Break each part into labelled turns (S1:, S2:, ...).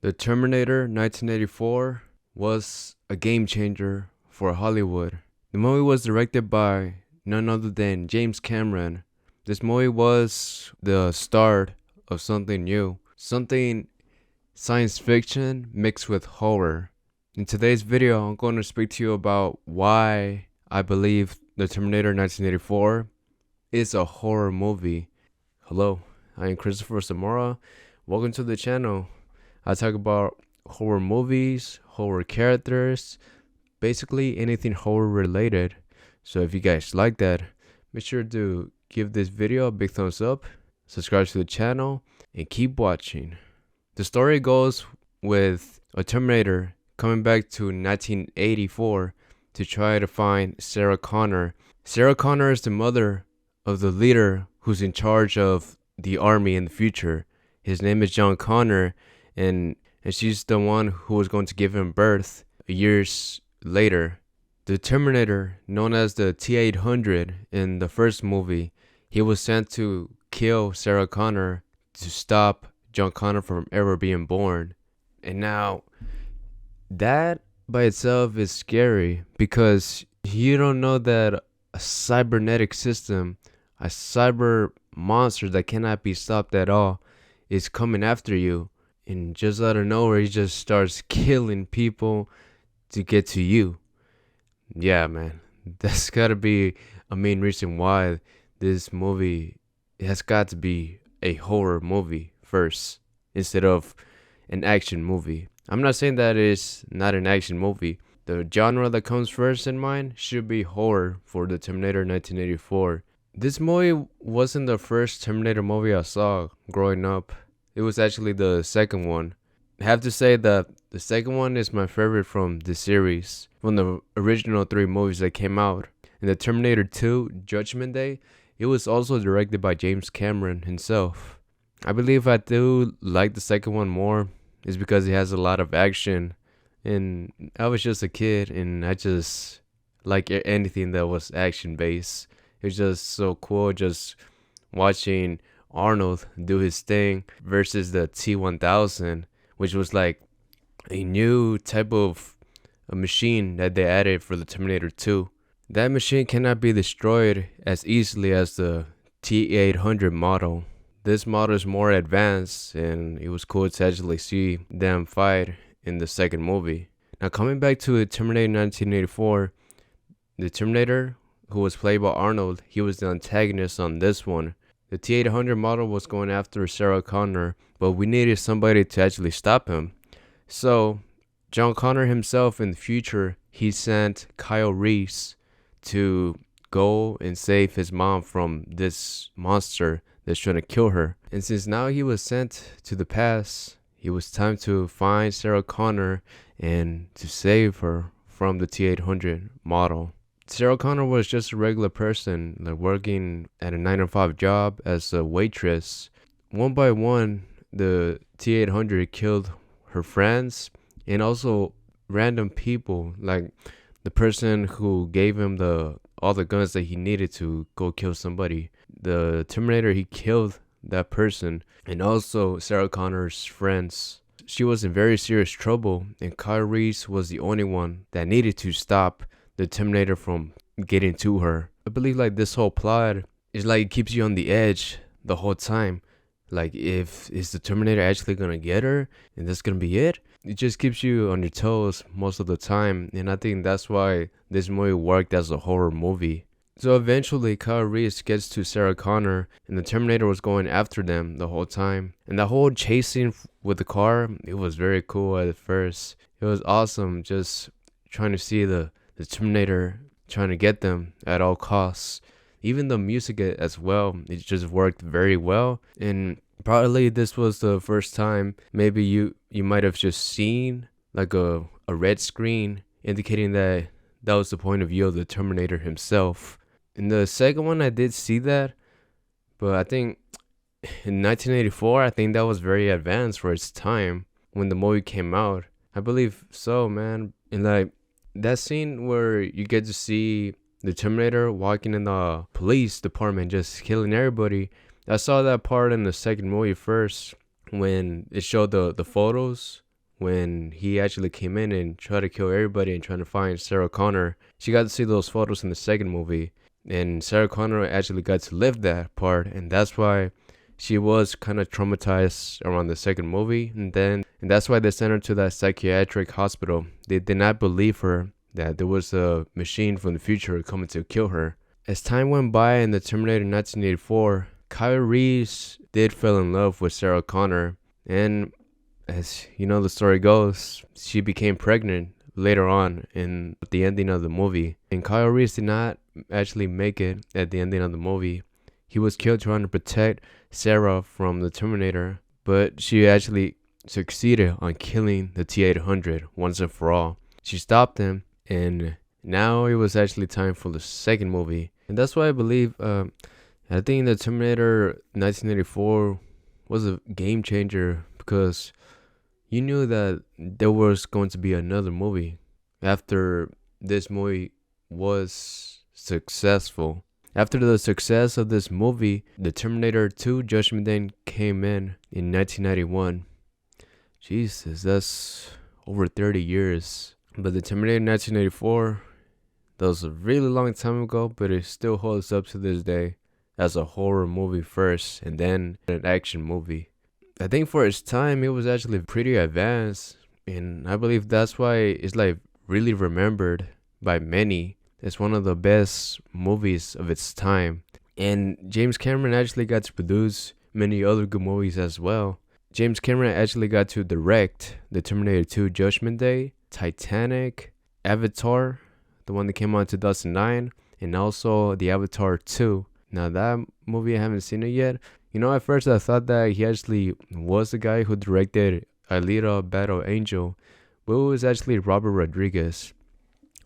S1: The Terminator 1984 was a game changer for Hollywood. The movie was directed by none other than James Cameron. This movie was the start of something new, something science fiction mixed with horror. In today's video, I'm going to speak to you about why I believe The Terminator 1984 is a horror movie. Hello, I am Cristopher Zamora. Welcome to the channel. I talk about horror movies, horror characters, basically anything horror related. So if you guys like that, make sure to give this video a big thumbs up, subscribe to the channel, and keep watching. The story goes with a Terminator coming back to 1984 to try to find Sarah Connor. Sarah Connor is the mother of the leader who's in charge of the army in the future. His name is John Connor, and she's the one who was going to give him birth years later. The Terminator, known as the T-800 in the first movie, he was sent to kill Sarah Connor to stop John Connor from ever being born. And now, that by itself is scary because you don't know that a cybernetic system, a cyber monster that cannot be stopped at all, is coming after you. And just out of nowhere, he just starts killing people to get to you. Yeah, man. That's got to be a main reason why this movie has got to be a horror movie first instead of an action movie. I'm not saying that it's not an action movie. The genre that comes first in mind should be horror for the Terminator 1984. This movie wasn't the first Terminator movie I saw growing up. It was actually the second one. I have to say that the second one is my favorite from the series, from the original 3 movies that came out. In the Terminator 2 Judgment Day, it was also directed by James Cameron himself. I believe I do like the second one more is because it has a lot of action, and I was just a kid and I just like anything that was action based. It was just so cool just watching Arnold do his thing versus the T-1000, which was like a new type of a machine that they added for the Terminator 2. That machine cannot be destroyed as easily as the T-800 model. This model is more advanced, and it was cool to actually see them fight in the second movie. Now coming back to the Terminator 1984, the Terminator, who was played by Arnold, he was the antagonist on this one. The T-800 model was going after Sarah Connor, but we needed somebody to actually stop him. So, John Connor himself in the future, he sent Kyle Reese to go and save his mom from this monster that's trying to kill her. And since now he was sent to the past, it was time to find Sarah Connor and to save her from the T-800 model. Sarah Connor was just a regular person, like working at a 9-to-5 job as a waitress. One by one, the T-800 killed her friends and also random people, like the person who gave him all the guns that he needed to go kill somebody. The Terminator, he killed that person, and also Sarah Connor's friends. She was in very serious trouble, and Kyle Reese was the only one that needed to stop the Terminator from getting to her. I believe like this whole plot is like it keeps you on the edge the whole time. Like, is the Terminator actually gonna get her and that's gonna be it? It just keeps you on your toes most of the time, and I think that's why this movie worked as a horror movie. So eventually Kyle Reese gets to Sarah Connor, and the Terminator was going after them the whole time. And the whole chasing with the car, it was very cool at first. It was awesome just trying to see the Terminator trying to get them at all costs. Even the music as well, it just worked very well. And probably this was the first time maybe you might have just seen like a red screen indicating that was the point of view of the Terminator himself. In the second one I did see that, but I think in 1984 I think that was very advanced for its time when the movie came out. I believe so, man. And like that scene where you get to see the Terminator walking in the police department just killing everybody, I saw that part in the second movie first when it showed the photos when he actually came in and tried to kill everybody and trying to find Sarah Connor. She got to see those photos in the second movie, and Sarah Connor actually got to live that part, and that's why she was kind of traumatized around the second movie. And that's why they sent her to that psychiatric hospital. They did not believe her that there was a machine from the future coming to kill her. As time went by in the Terminator 1984, Kyle Reese did fall in love with Sarah Connor, and as you know the story goes, she became pregnant later on in the ending of the movie. And Kyle Reese did not actually make it at the ending of the movie. He was killed trying to protect Sarah from the Terminator, but she actually succeeded on killing the T-800 once and for all. She stopped him, and now it was actually time for the second movie. And that's why I believe, I think the Terminator 1984 was a game changer, because you knew that there was going to be another movie after this movie was successful. After the success of this movie, the Terminator 2 Judgment Day came in 1991. Jesus, that's over 30 years. But the Terminator 1984, that was a really long time ago, but it still holds up to this day as a horror movie first and then an action movie. I think for its time, it was actually pretty advanced, and I believe that's why it's like really remembered by many. It's one of the best movies of its time. And James Cameron actually got to produce many other good movies as well. James Cameron actually got to direct the Terminator 2 Judgment Day, Titanic, Avatar, the one that came out in 2009, and also the Avatar 2. Now that movie I haven't seen it yet. You know, at first I thought that he actually was the guy who directed Alita Battle Angel, but it was actually Robert Rodriguez.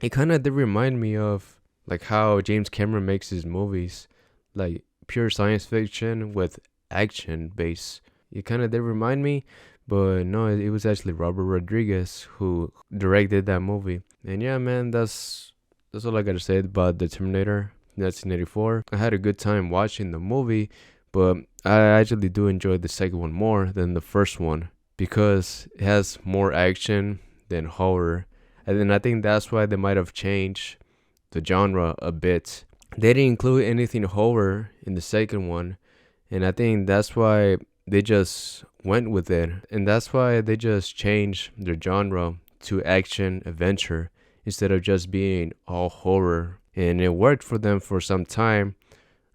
S1: It kind of did remind me of like how James Cameron makes his movies, like pure science fiction with action base. It kind of did remind me, but no, it was actually Robert Rodriguez who directed that movie. And yeah, man, that's all I gotta say about the Terminator 1984. I had a good time watching the movie, but I actually do enjoy the second one more than the first one because it has more action than horror. And then I think that's why they might have changed the genre a bit. They didn't include anything horror in the second one, and I think that's why they just went with it. And that's why they just changed their genre to action adventure instead of just being all horror. And it worked for them for some time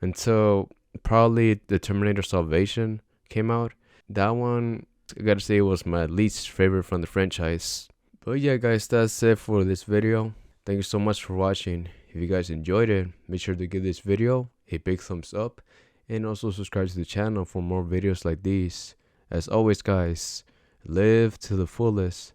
S1: until probably the Terminator Salvation came out. That one, I gotta say, was my least favorite from the franchise. But yeah, guys, that's it for this video. Thank you so much for watching. If you guys enjoyed it, make sure to give this video a big thumbs up and also subscribe to the channel for more videos like these. As always, guys, live to the fullest.